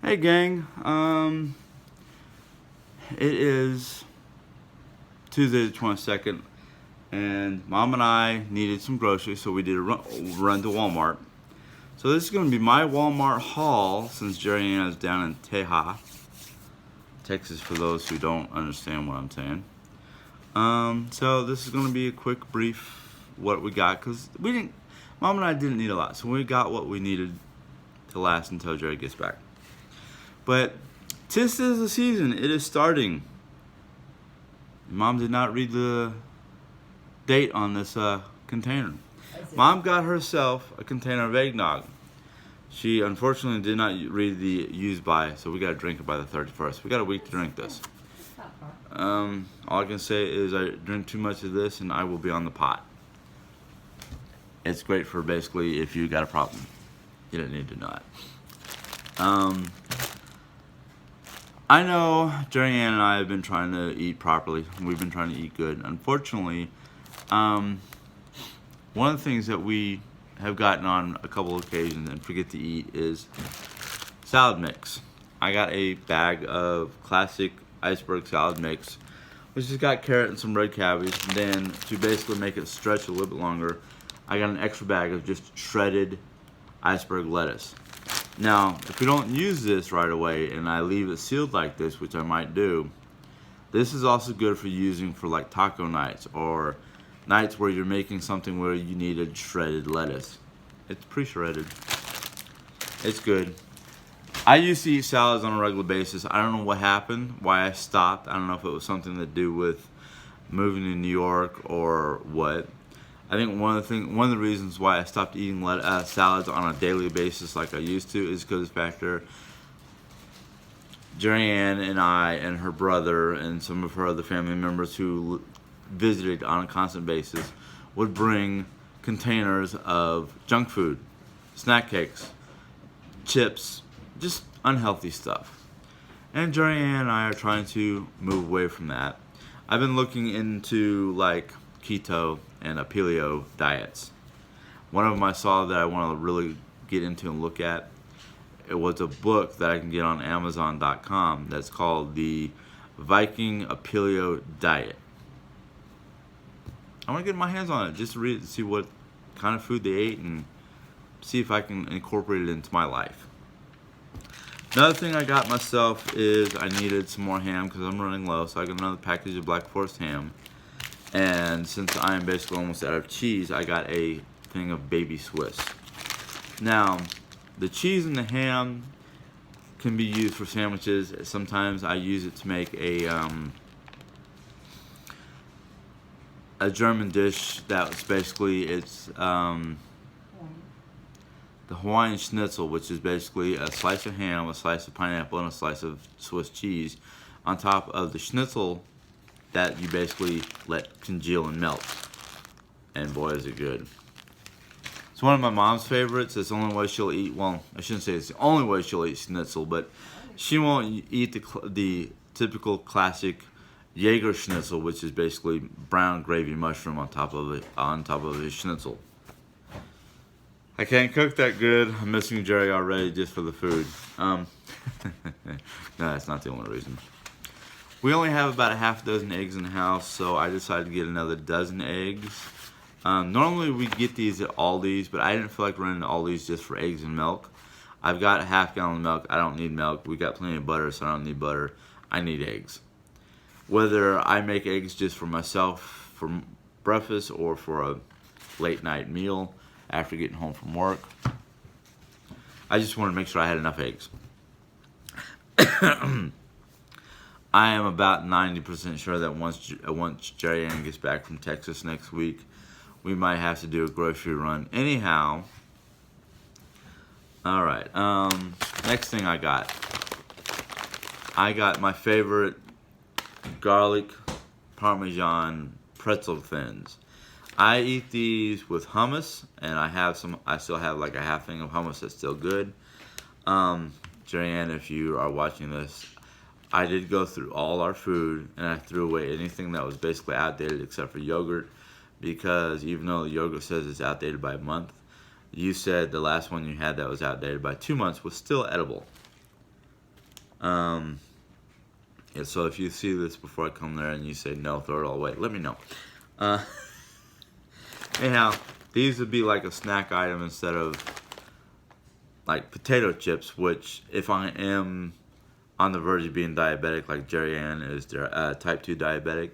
Hey gang, it is Tuesday the 22nd, and Mom and I needed some groceries, so we did a run to Walmart. So this is going to be my Walmart haul, since Jerry Ann is down in Teja, Texas, for those who don't understand what I'm saying. So this is going to be a quick brief what we got, because Mom and I didn't need a lot, so we got what we needed to last until Jerry gets back. But tis is the season. It is starting. Mom did not read the date on this container. Mom got herself a container of eggnog. She unfortunately did not read the use by, so we got to drink it by the 31st. We got a week to drink this. All I can say is I drink too much of this and I will be on the pot. It's great for basically if you got a problem. You don't need to know that. I know Jerry Ann and I have been trying to eat properly. We've been trying to eat good. Unfortunately, one of the things that we have gotten on a couple of occasions and forget to eat is salad mix. I got a bag of classic iceberg salad mix, which has got carrot and some red cabbage. And then to basically make it stretch a little bit longer, I got an extra bag of just shredded iceberg lettuce. Now, if we don't use this right away and I leave it sealed like this, which I might do, this is also good for using for like taco nights or nights where you're making something where you needed shredded lettuce. It's pre-shredded. It's good. I used to eat salads on a regular basis. I don't know what happened, why I stopped. I don't know if it was something to do with moving to New York or what. I think one of the reasons why I stopped eating salads on a daily basis like I used to is because factor Jerry Ann and I and her brother and some of her other family members who visited on a constant basis would bring containers of junk food, snack cakes, chips, just unhealthy stuff. And Jerry Ann and I are trying to move away from that. I've been looking into like keto and paleo diets. One of them I saw that I want to really get into and look at. It was a book that I can get on Amazon.com that's called the Viking Paleo Diet. I want to get my hands on it just to read it and see what kind of food they ate and see if I can incorporate it into my life. Another thing I got myself is I needed some more ham because I'm running low, so I got another package of Black Forest ham. And since I am basically almost out of cheese, I got a thing of baby Swiss. Now, the cheese and the ham can be used for sandwiches. Sometimes I use it to make a German dish that was basically the Hawaiian schnitzel, which is basically a slice of ham, a slice of pineapple, and a slice of Swiss cheese on top of the schnitzel that you basically let congeal and melt. And boy, is it good. It's one of my mom's favorites. It's the only way she'll eat, well, I shouldn't say it's the only way she'll eat schnitzel, but she won't eat the typical classic Jaeger schnitzel, which is basically brown gravy mushroom on top of his schnitzel. I can't cook that good. I'm missing Jerry already just for the food. No, that's not the only reason. We only have about a half dozen eggs in the house, so I decided to get another dozen eggs. Normally we get these at Aldi's, but I didn't feel like running to Aldi's just for eggs and milk. I've got a half-gallon of milk. I don't need milk. We got plenty of butter, so I don't need butter. I need eggs. Whether I make eggs just for myself for breakfast or for a late-night meal after getting home from work, I just wanted to make sure I had enough eggs. I am about 90% sure that once Jerry Ann gets back from Texas next week, we might have to do a grocery run. Anyhow, all right. Next thing I got my favorite garlic Parmesan pretzel thins. I eat these with hummus, and I still have like a half thing of hummus that's still good. Jerry Ann, if you are watching this, I did go through all our food, and I threw away anything that was basically outdated except for yogurt, because even though the yogurt says it's outdated by a month, you said the last one you had that was outdated by 2 months was still edible. Yeah, so if you see this before I come there and you say no, throw it all away, let me know. Uh, anyhow, these would be like a snack item instead of like potato chips, which if I am on the verge of being diabetic, like Jerry Ann is type 2 diabetic,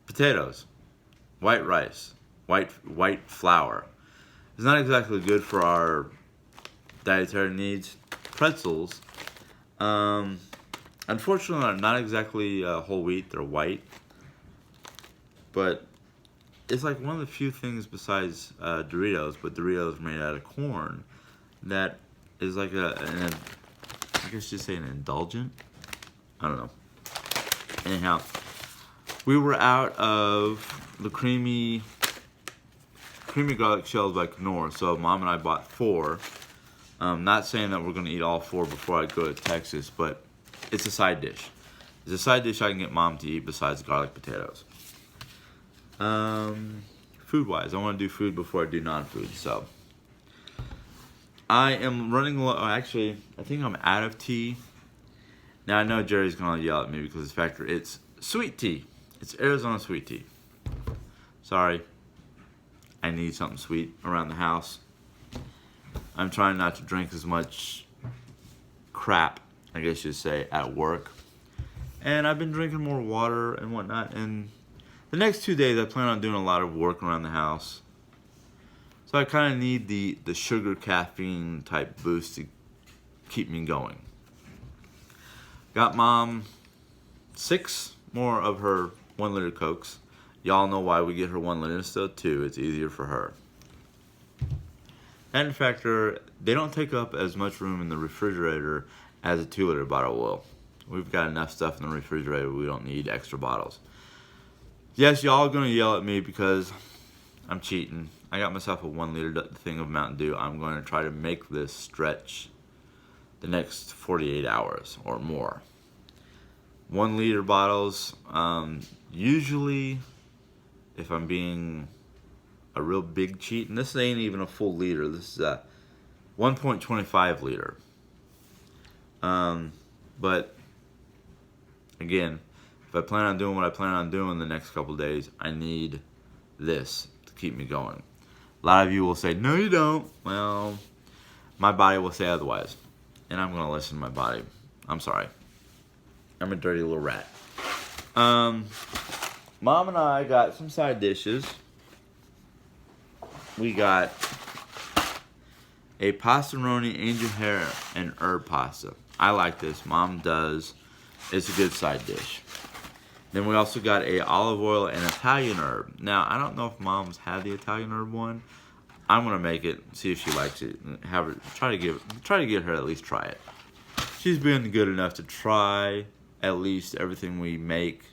potatoes, white rice, white flour. It's not exactly good for our dietary needs. Pretzels, unfortunately, are not exactly whole wheat. They're white, but it's like one of the few things besides Doritos, but Doritos made out of corn, that is like I guess you'd say an indulgent. I don't know. Anyhow, we were out of the creamy garlic shells by Knorr, so Mom and I bought 4. Not saying that we're going to eat all 4 before I go to Texas, but it's a side dish. It's a side dish I can get Mom to eat besides garlic potatoes. Food-wise, I want to do food before I do non-food, so I am running low. Actually, I think I'm out of tea. Now, I know Jerry's going to yell at me because it's sweet tea. It's Arizona sweet tea. Sorry. I need something sweet around the house. I'm trying not to drink as much crap, I guess you'd say, at work. And I've been drinking more water and whatnot. And the next 2 days, I plan on doing a lot of work around the house. So I kind of need the sugar caffeine type boost to keep me going. Got Mom 6 more of her 1 liter Cokes. Y'all know why we get her 1 liter instead of 2. It's easier for her. And in fact, they don't take up as much room in the refrigerator as a 2 liter bottle will. We've got enough stuff in the refrigerator. We don't need extra bottles. Yes, y'all are going to yell at me because I'm cheating. I got myself a 1 liter thing of Mountain Dew. I'm going to try to make this stretch the next 48 hours or more. 1 liter bottles, usually, if I'm being a real big cheat, and this ain't even a full liter, this is a 1.25 liter. But again, if I plan on doing what I plan on doing the next couple days, I need this to keep me going. A lot of you will say, no you don't. Well, my body will say otherwise. And I'm going to listen to my body. I'm sorry. I'm a dirty little rat. Mom and I got some side dishes. We got a pastaroni, angel hair, and herb pasta. I like this. Mom does. It's a good side dish. Then we also got a olive oil and Italian herb. Now, I don't know if Mom's had the Italian herb one. I'm gonna make it, see if she likes it, and have her try to get her to at least try it. She's been good enough to try at least everything we make,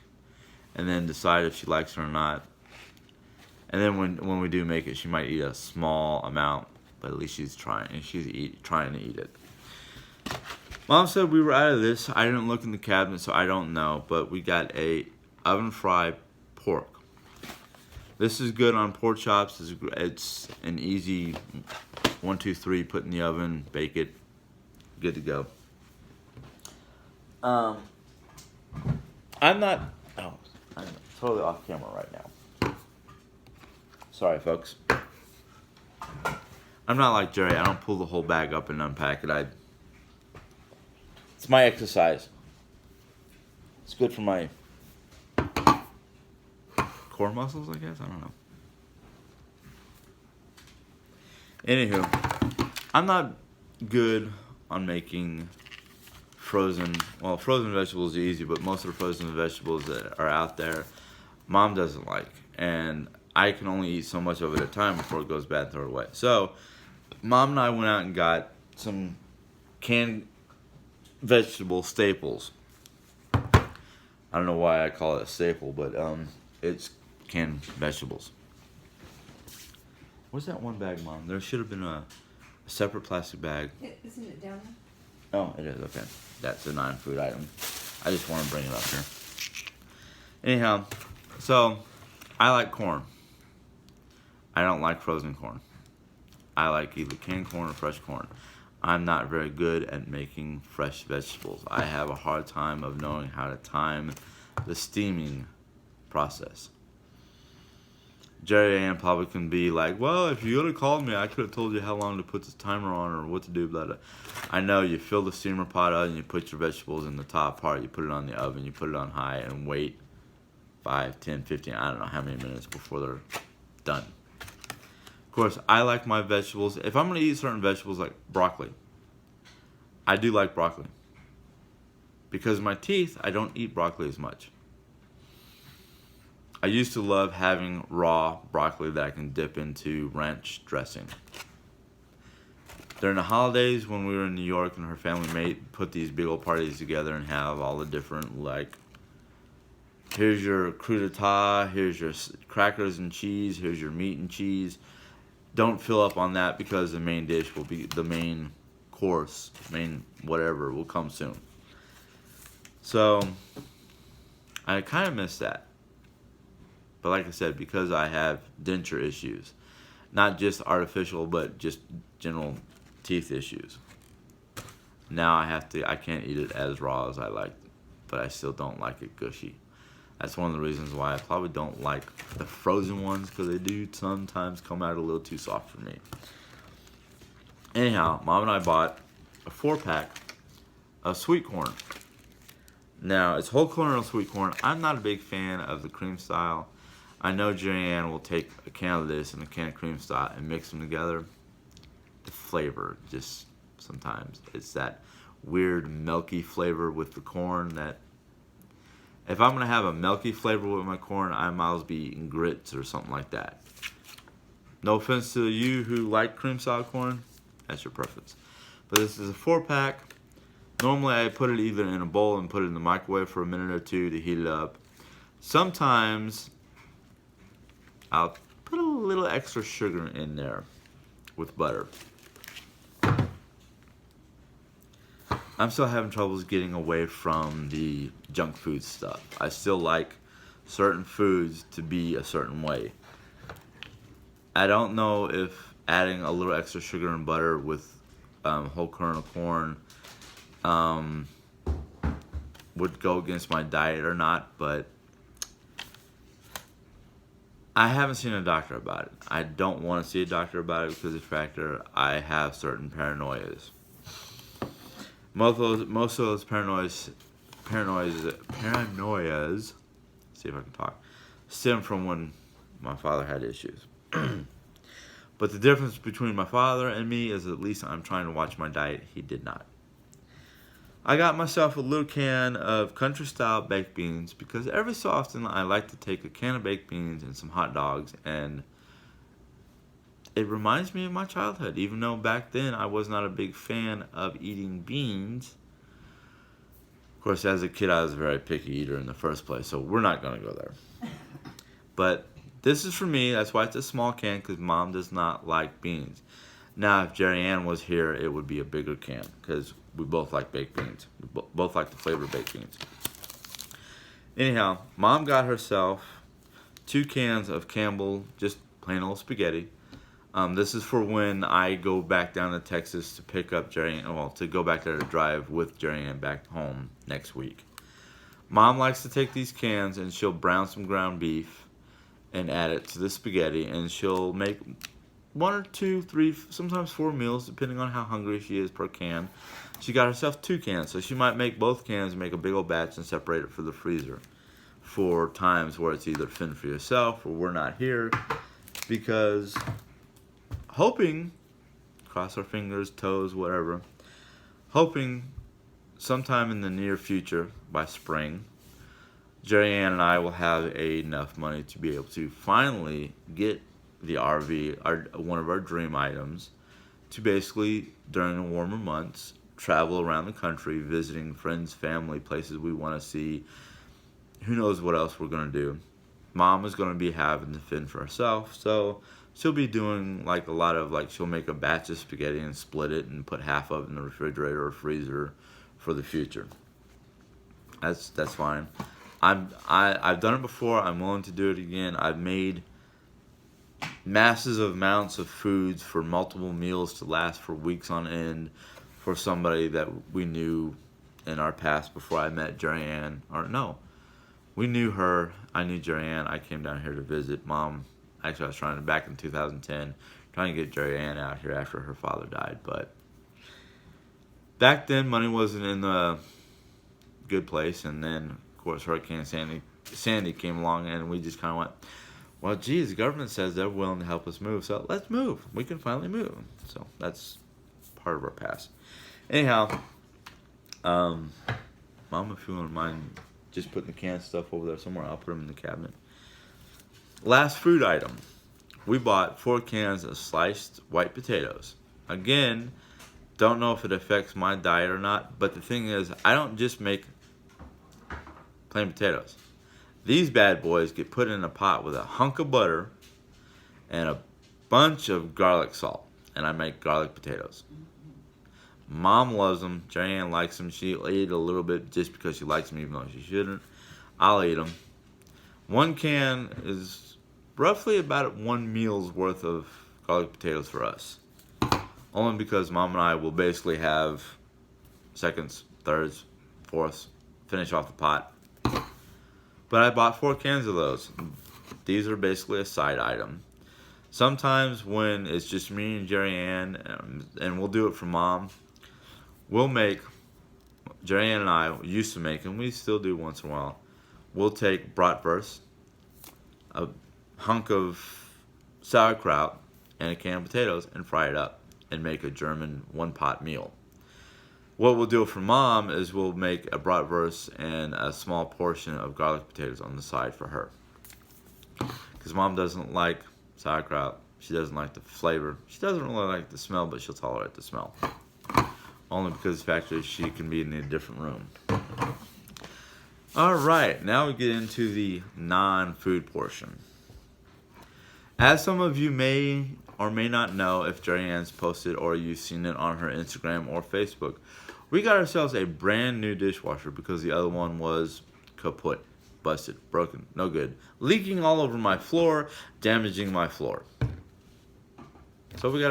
and then decide if she likes it or not. And then when we do make it, she might eat a small amount, but at least she's trying, and trying to eat it. Mom said we were out of this. I didn't look in the cabinet, so I don't know. But we got a oven fried pork. This is good on pork chops. It's an easy 1, 2, 3. Put in the oven, bake it, good to go. I'm totally off camera right now. Sorry, folks. I'm not like Jerry. I don't pull the whole bag up and unpack it. It's my exercise. It's good for my core muscles, I guess. I don't know. Anywho, I'm not good on making frozen vegetables are easy, but most of the frozen vegetables that are out there, Mom doesn't like. And I can only eat so much of it at a time before it goes bad and throw it away. So, Mom and I went out and got some canned vegetable staples. I don't know why I call it a staple, but it's canned vegetables. What's that one bag, Mom? There should have been a separate plastic bag. Isn't it down there? Oh, it is. Okay. That's a non-food item. I just want to bring it up here. Anyhow, so I like corn. I don't like frozen corn. I like either canned corn or fresh corn. I'm not very good at making fresh vegetables. I have a hard time of knowing how to time the steaming process. Jerry Ann probably can be like, well, if you would have called me, I could have told you how long to put this timer on or what to do, blah, blah. I know you fill the steamer pot up and you put your vegetables in the top part, you put it on the oven, you put it on high and wait 5, 10, 15, I don't know how many minutes before they're done. Of course, I like my vegetables. If I'm going to eat certain vegetables like broccoli, I do like broccoli. Because of my teeth, I don't eat broccoli as much. I used to love having raw broccoli that I can dip into ranch dressing. During the holidays when we were in New York and her family put these big old parties together and have all the different, like, here's your crudité, here's your crackers and cheese, here's your meat and cheese. Don't fill up on that because the main dish will be, the main course, main whatever will come soon. So, I kind of miss that. But like I said, because I have denture issues, not just artificial, but just general teeth issues. Now I can't eat it as raw as I like, but I still don't like it gushy. That's one of the reasons why I probably don't like the frozen ones, because they do sometimes come out a little too soft for me. Anyhow, Mom and I bought a 4-pack of sweet corn. Now, it's whole corn or sweet corn. I'm not a big fan of the cream style. I know Jerry Ann will take a can of this and a can of cream style and mix them together. The flavor, just sometimes, it's that weird milky flavor with the corn that, if I'm going to have a milky flavor with my corn, I might as well be eating grits or something like that. No offense to you who like cream style corn, that's your preference. But this is a 4-pack. Normally I put it either in a bowl and put it in the microwave for a minute or two to heat it up. Sometimes I'll put a little extra sugar in there with butter. I'm still having troubles getting away from the junk food stuff. I still like certain foods to be a certain way. I don't know if adding a little extra sugar and butter with whole kernel corn would go against my diet or not, but I haven't seen a doctor about it. I don't want to see a doctor about it because of the fact that I have certain paranoias. Most of those paranoias, see if I can talk, stem from when my father had issues. But the difference between my father and me is at least I'm trying to watch my diet. He did not. I got myself a little can of country style baked beans because every so often I like to take a can of baked beans and some hot dogs, and it reminds me of my childhood, even though back then I was not a big fan of eating beans. Of course, as a kid I was a very picky eater in the first place, so we're not going to go there. But this is for me. That's why it's a small can, because Mom does not like beans. Now, if Jerry Ann was here, it would be a bigger can, because we both like baked beans. We both like the flavor of baked beans. Anyhow, Mom got herself 2 cans of Campbell, just plain old spaghetti. This is for when I go back down to Texas to pick up Jerry Ann, well, to go back there to drive with Jerry Ann back home next week. Mom likes to take these cans and she'll brown some ground beef and add it to the spaghetti, and she'll make 1 or 2, 3, sometimes 4 meals, depending on how hungry she is per can. She got herself 2 cans, so she might make both cans and make a big old batch and separate it for the freezer for times where it's either fend for yourself or we're not here, because hoping, cross our fingers, toes, whatever, hoping sometime in the near future, by spring, Jerry Ann and I will have enough money to be able to finally get the RV, one of our dream items, to basically, during the warmer months, travel around the country, visiting friends, family, places we want to see. Who knows what else we're going to do. Mom is going to be having to fend for herself, so she'll be doing like a lot of, like, she'll make a batch of spaghetti and split it and put half of it in the refrigerator or freezer for the future. That's fine. I've done it before. I'm willing to do it again. I've made masses of amounts of foods for multiple meals to last for weeks on end for somebody that we knew in our past before I met Jerry Ann. Or no, we knew her. I knew Jerry Ann. I came down here to visit Mom. Actually, I was trying to, back in 2010, trying to get Jerry Ann out here after her father died. But back then, money wasn't in the good place. And then, of course, Hurricane Sandy came along, and we just kind of went, well, geez, the government says they're willing to help us move, so let's move. We can finally move. So that's part of our past. Anyhow, Mom, if you wouldn't mind just putting the canned stuff over there somewhere, I'll put them in the cabinet. Last food item. We bought 4 cans of sliced white potatoes. Again, don't know if it affects my diet or not, but the thing is, I don't just make plain potatoes. These bad boys get put in a pot with a hunk of butter and a bunch of garlic salt, and I make garlic potatoes. Mom loves them. Jerry Ann likes them. She'll eat a little bit just because she likes them, even though she shouldn't. I'll eat them. 1 can is roughly about 1 meal's worth of garlic potatoes for us. Only because Mom and I will basically have seconds, thirds, fourths, finish off the pot. But I bought 4 cans of those. These are basically a side item. Sometimes when it's just me and Jerry Ann, and we'll do it for Mom, we'll make, Jerry Ann and I used to make, and we still do once in a while, we'll take bratwurst, a hunk of sauerkraut, and a can of potatoes, and fry it up, and make a German one-pot meal. What we'll do for Mom is we'll make a bratwurst and a small portion of garlic potatoes on the side for her. Because Mom doesn't like sauerkraut. She doesn't like the flavor. She doesn't really like the smell, but she'll tolerate the smell. Only because the fact is she can be in a different room. Alright, now we get into the non-food portion. As some of you may or may not know, if Jerry Ann's posted or you've seen it on her Instagram or Facebook, we got ourselves a brand new dishwasher because the other one was kaput, busted, broken, no good, leaking all over my floor, damaging my floor. So we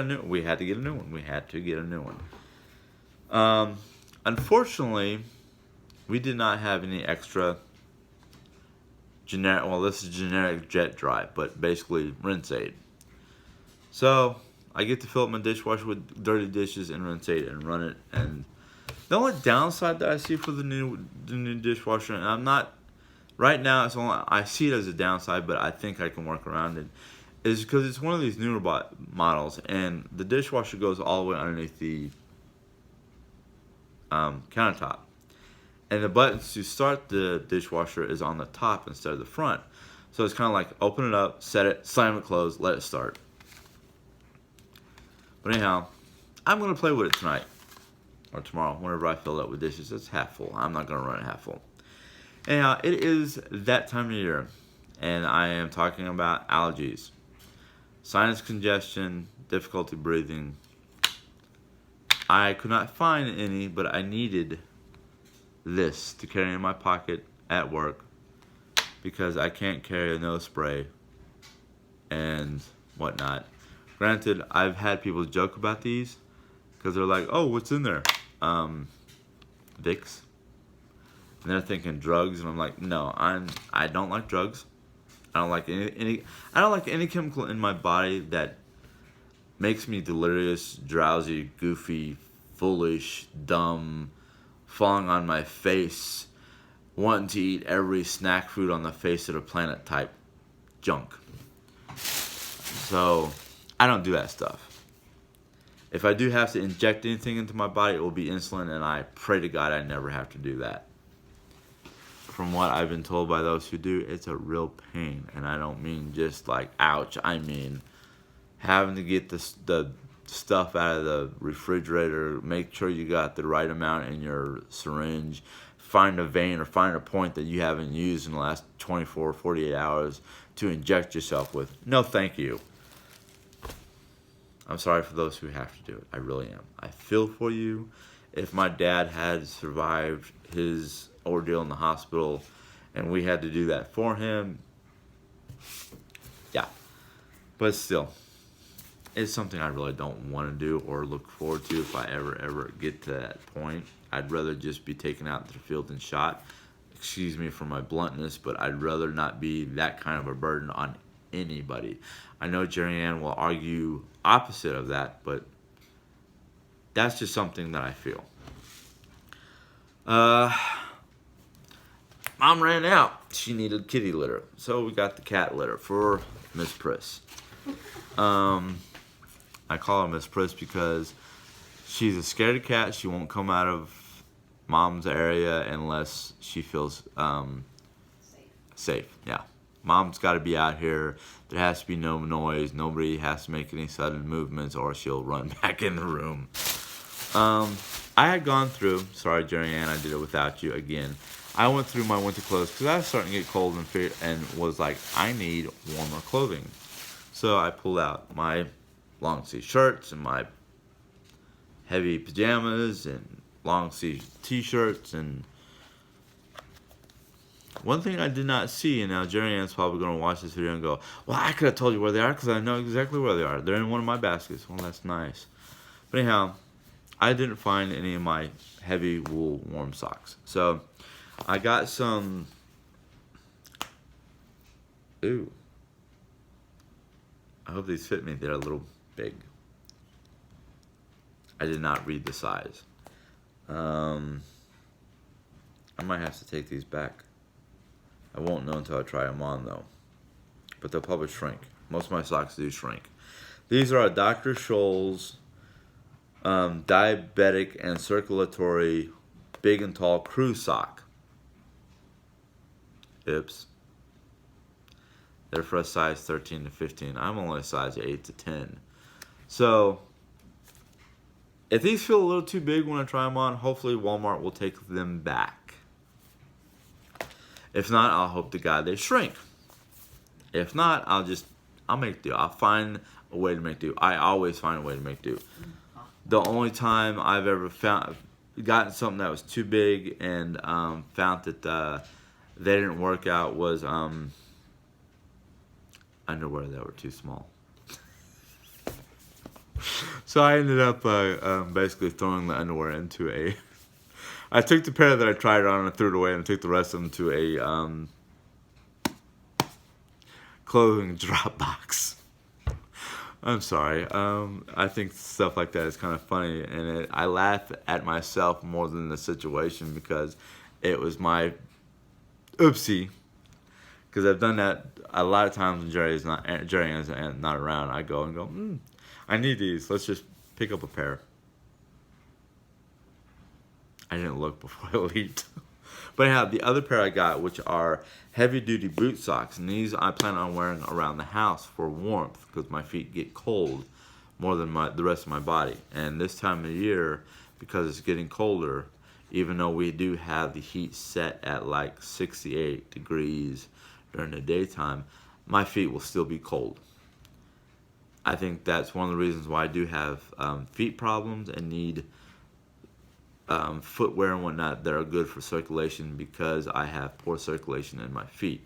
had to get a new one. Unfortunately, we did not have any extra generic, well, this is generic jet dry, but basically rinse aid. So I get to fill up my dishwasher with dirty dishes and rinse aid and run it. And the only downside that I see for the new dishwasher, and I'm not right now, I see it as a downside, but I think I can work around it, is because it's one of these newer models, and the dishwasher goes all the way underneath the countertop, and the buttons to start the dishwasher is on the top instead of the front. So it's kind of like open it up, set it, slam it closed, let it start. But anyhow, I'm going to play with it tonight or tomorrow whenever I fill it up with dishes. It's half full. I'm not going to run it half full. Anyhow, it is that time of year, and I am talking about allergies. Sinus congestion, difficulty breathing. I could not find any, but I needed this to carry in my pocket at work because I can't carry a nose spray and whatnot. Granted, I've had people joke about these because they're like, "Oh, what's in there? Vicks." And they're thinking drugs, and I'm like, "No, I don't like drugs. I don't like any chemical in my body that makes me delirious, drowsy, goofy, foolish, dumb, falling on my face, wanting to eat every snack food on the face of the planet type junk." So I don't do that stuff. If I do have to inject anything into my body, it will be insulin, and I pray to God I never have to do that. From what I've been told by those who do, it's a real pain, and I don't mean just like ouch. I mean having to get the stuff out of the refrigerator, make sure you got the right amount in your syringe, find a vein or find a point that you haven't used in the last 24 or 48 hours to inject yourself with. No, thank you. I'm sorry for those who have to do it. I really am. I feel for you. If my dad had survived his ordeal in the hospital and we had to do that for him, yeah. But still, it's something I really don't want to do or look forward to if I ever get to that point. I'd rather just be taken out into the field and shot. Excuse me for my bluntness, but I'd rather not be that kind of a burden on anybody. I know Jerry Ann will argue opposite of that, but that's just something that I feel. Mom ran out. She needed kitty litter, so we got the cat litter for Miss Priss. I call her Miss Priss because she's a scaredy cat. She won't come out of Mom's area unless she feels safe. Yeah, Mom's got to be out here. There has to be no noise. Nobody has to make any sudden movements, or she'll run back in the room. I had gone through. Sorry, Jerry Ann, I did it without you again. I went through my winter clothes because I was starting to get cold and was like, I need warmer clothing. So I pulled out my long sleeve shirts and my heavy pajamas and long sleeve t-shirts. And one thing I did not see, and now Jerry Ann's probably going to watch this video and go, well, I could have told you where they are because I know exactly where they are. They're in one of my baskets. Well, that's nice. But anyhow, I didn't find any of my heavy wool warm socks. So I got some, ooh, I hope these fit me. They're a little big. I did not read the size. I might have to take these back. I won't know until I try them on though. But they'll probably shrink. Most of my socks do shrink. These are a Dr. Scholl's diabetic and circulatory big and tall crew sock. Oops. They're for a size 13 to 15. I'm only a size 8 to 10. So, if these feel a little too big when I try them on, hopefully Walmart will take them back. If not, I'll hope to God they shrink. If not, I'll make do. I'll find a way to make do. I always find a way to make do. The only time I've ever gotten something that was too big and found that they didn't work out was underwear that were too small. So I ended up basically throwing the underwear into a... I took the pair that I tried on and I threw it away, and I took the rest of them to a clothing drop box. I'm sorry. I think stuff like that is kind of funny, and I laugh at myself more than the situation because it was my oopsie. Because I've done that a lot of times when Jerry is not around. I go and go, I need these. Let's just pick up a pair. I didn't look before I leaped. But anyhow, the other pair I got, which are heavy-duty boot socks, and these I plan on wearing around the house for warmth because my feet get cold more than the rest of my body. And this time of year, because it's getting colder, even though we do have the heat set at like 68 degrees during the daytime, my feet will still be cold. I think that's one of the reasons why I do have feet problems and need footwear and whatnot that are good for circulation, because I have poor circulation in my feet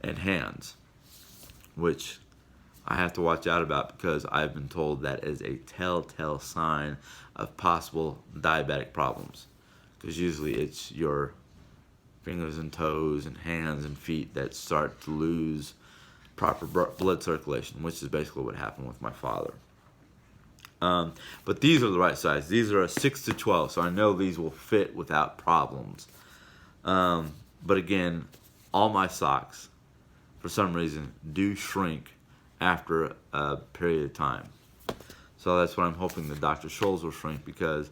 and hands, which I have to watch out about because I've been told that is a telltale sign of possible diabetic problems, because usually it's your fingers and toes and hands and feet that start to lose proper blood circulation, which is basically what happened with my father. But these are the right size. These are a 6 to 12, so I know these will fit without problems. But again, all my socks, for some reason, do shrink after a period of time. So that's what I'm hoping the Dr. Scholl's will shrink, because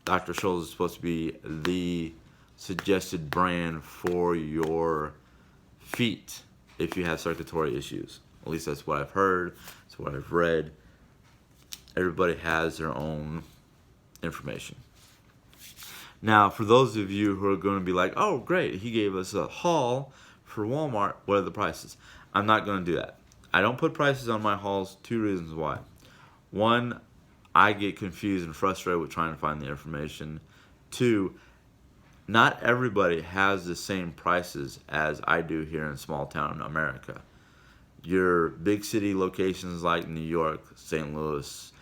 Dr. Scholl's is supposed to be the suggested brand for your feet if you have circulatory issues. At least that's what I've heard. That's what I've read. Everybody has their own information. Now, for those of you who are going to be like, oh, great, he gave us a haul for Walmart, what are the prices? I'm not going to do that. I don't put prices on my hauls. 2 reasons why. One, I get confused and frustrated with trying to find the information. 2, not everybody has the same prices as I do here in small town America. your big city locations like New York, St. Louis,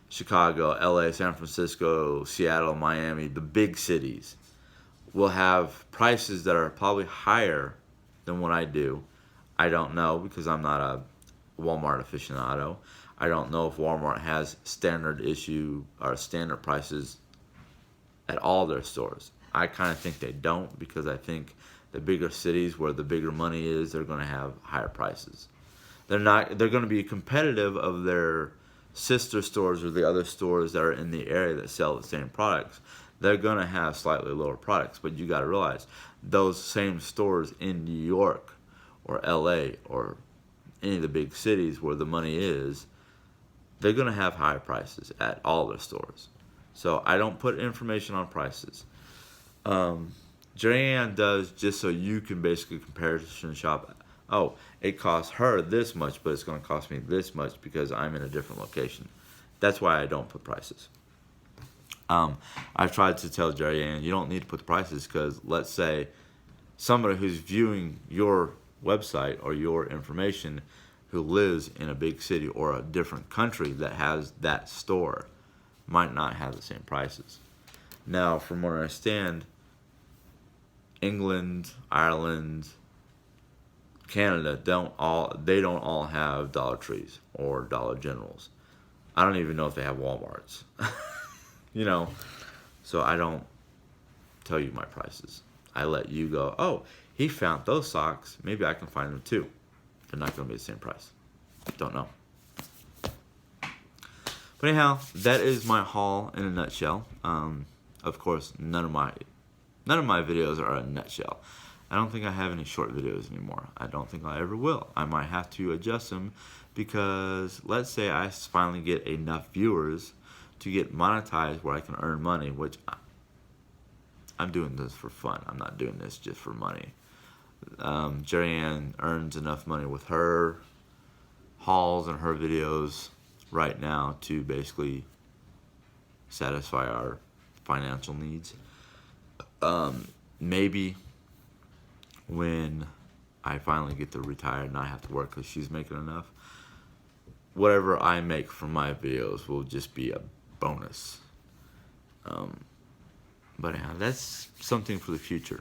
Chicago, LA, San Francisco, Seattle, Miami, the big cities will have prices that are probably higher than what I do. I don't know because I'm not a Walmart aficionado. I don't know if Walmart has standard issue or standard prices at all their stores. I kind of think they don't because I think the bigger cities where the bigger money is, they're going to have higher prices. They're going to be competitive of their sister stores or the other stores that are in the area that sell the same products. They're going to have slightly lower products, but you got to realize those same stores in New York or LA or any of the big cities where the money is, they're going to have higher prices at all their stores. So I don't put information on prices. Joanne does just so you can basically comparison shop. Oh, it costs her this much, but it's going to cost me this much because I'm in a different location. That's why I don't put prices. I've tried to tell Jerry Ann, you don't need to put the prices because let's say somebody who's viewing your website or your information who lives in a big city or a different country that has that store might not have the same prices. Now, from what I understand, England, Ireland, Canada don't all have Dollar Trees or Dollar Generals. I don't even know if they have Walmarts. You know, so I don't tell you my prices. I let you go, oh, he found those socks. Maybe I can find them too. They're not going to be the same price. Don't know. But anyhow, that is my haul in a nutshell. Of course, none of my videos are a nutshell. I don't think I have any short videos anymore. I don't think I ever will. I might have to adjust them because let's say I finally get enough viewers to get monetized where I can earn money, which I'm doing this for fun. I'm not doing this just for money. Jerry Ann earns enough money with her hauls and her videos right now to basically satisfy our financial needs. Maybe when I finally get to retire and not have to work because she's making enough, whatever I make from my videos will just be a bonus. But yeah, that's something for the future.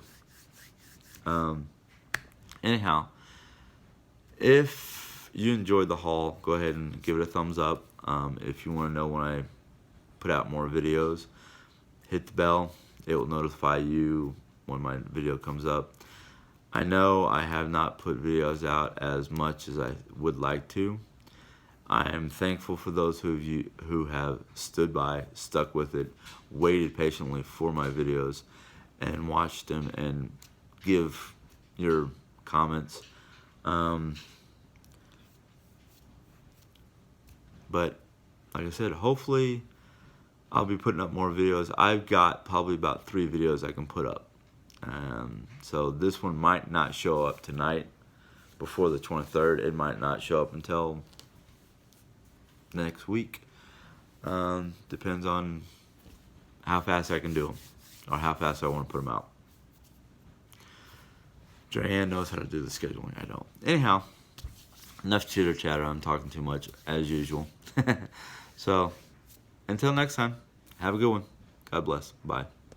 Anyhow, if you enjoyed the haul, go ahead and give it a thumbs up. If you want to know when I put out more videos, hit the bell. It will notify you when my video comes up. I know I have not put videos out as much as I would like to. I am thankful for those who have stood by, stuck with it, waited patiently for my videos, and watched them and give your comments. But like I said, hopefully I'll be putting up more videos. I've got probably about 3 videos I can put up. So this one might not show up tonight before the 23rd. It might not show up until next week. Depends on how fast I can do them or how fast I want to put them out. Joanne knows how to do the scheduling. I don't. Anyhow, enough chitter chatter. I'm talking too much as usual. So until next time, have a good one. God bless. Bye.